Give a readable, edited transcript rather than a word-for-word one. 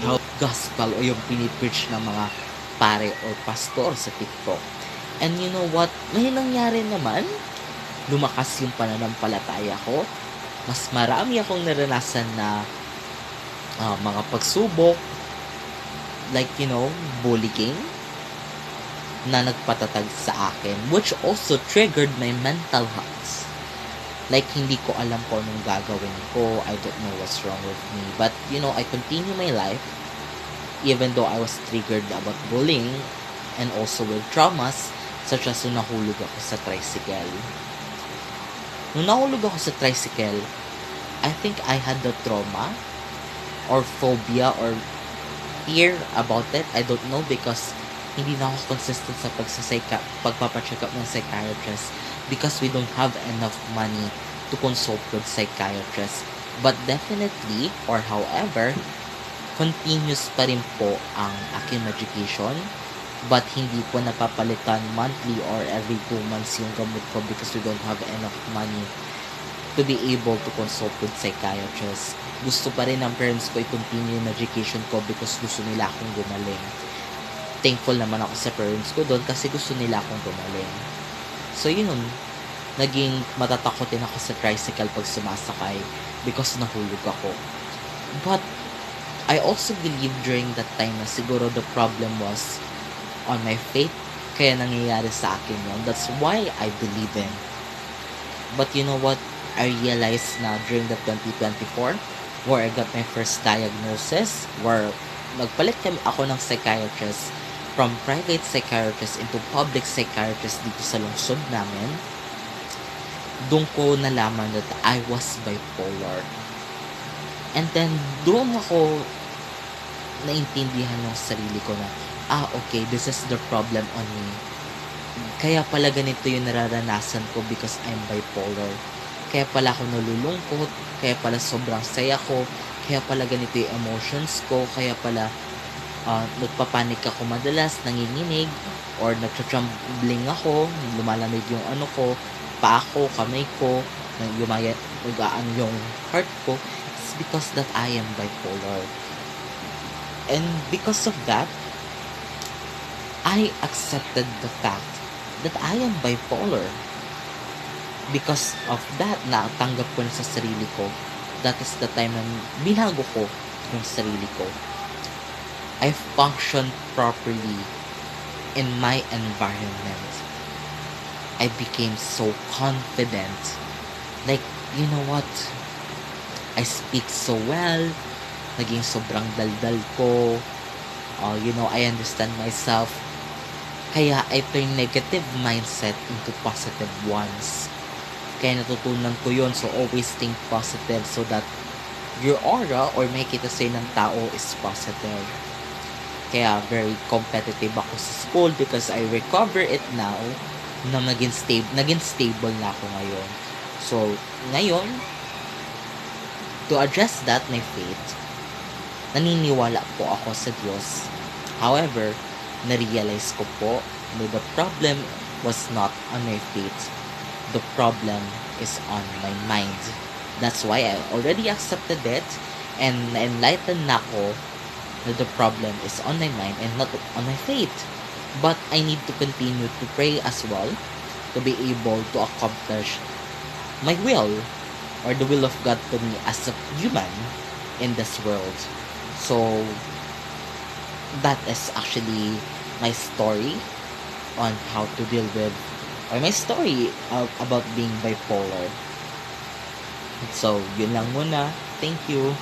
self-help gospel o yung pinipreach ng mga pare or pastor sa TikTok. And you know what? May nangyari naman. Lumakas yung pananampalataya ko. Mas marami akong naranasan na mga pagsubok, like, bullying, na nagpatatag sa akin, which also triggered my mental health. Like, hindi ko alam kung anong gagawin ko. I don't know what's wrong with me. But, I continue my life, even though I was triggered about bullying, and also with traumas, such as nung nahulog ako sa tricycle. Nung nahulog ako sa tricycle, I think I had the trauma, or phobia, or fear about it. I don't know, because hindi na ako consistent sa pagpapacheck up ng psychiatrist because we don't have enough money to consult with psychiatrist. But definitely, or however, continuous pa rin po ang aking medication, but hindi po napapalitan monthly or every 2 months yung gamot ko because we don't have enough money to be able to consult with psychiatrist. Gusto pa rin ng parents ko i-continue yung medication ko because gusto nila akong gumaling. Thankful naman ako sa parents ko doon kasi gusto nila akong gumaling. So yun, naging matatakotin ako sa tricycle pag sumasakay because nahulog ako. But I also believe during that time na siguro the problem was on my faith, kaya nangyayari sa akin yun. That's why I believe in. But you know what? I realized na during the 2024, where I got my first diagnosis, where nagpalit ako ng psychiatrist from private psychiatrist into public psychiatrist dito sa lungsod namin, doon ko nalaman that I was bipolar. And then, doon ako naintindihan ng sarili ko na, okay, this is the problem on me. Kaya pala ganito yung nararanasan ko because I'm bipolar. Kaya pala ako nalulungkot, kaya pala sobrang saya ko, kaya pala ganito yung emotions ko, kaya pala nagpapanik ako madalas, nanginginig, or nagtra-trembling ako, lumalamig yung paa ko, kamay ko, nag-aan yung heart ko. It's because that I am bipolar. And because of that, I accepted the fact that I am bipolar. Because of that, natanggap ko na sa sarili ko. That is the time na binago ko yung sarili ko. I functioned properly in my environment. I became so confident. Like, you know what? I speak so well. Naging sobrang daldal ko. I understand myself. Kaya I turn negative mindset into positive ones. Kaya natutunan ko yun. So, always think positive so that your aura or makikita sa'yo ng tao is positive. Kaya very competitive ako sa school because I recover it now na naging stable na ako ngayon. So, ngayon, to address that, my faith, naniniwala po ako sa Diyos. However, na-realize ko po na the problem was not on my faith. The problem is on my mind. That's why I already accepted it and enlightened na ako na the problem is on my mind and not on my faith. But I need to continue to pray as well to be able to accomplish my will or the will of God to me as a human in this world. So, that is actually my story on how to deal with, or my story about being bipolar. So, yun lang muna. Thank you.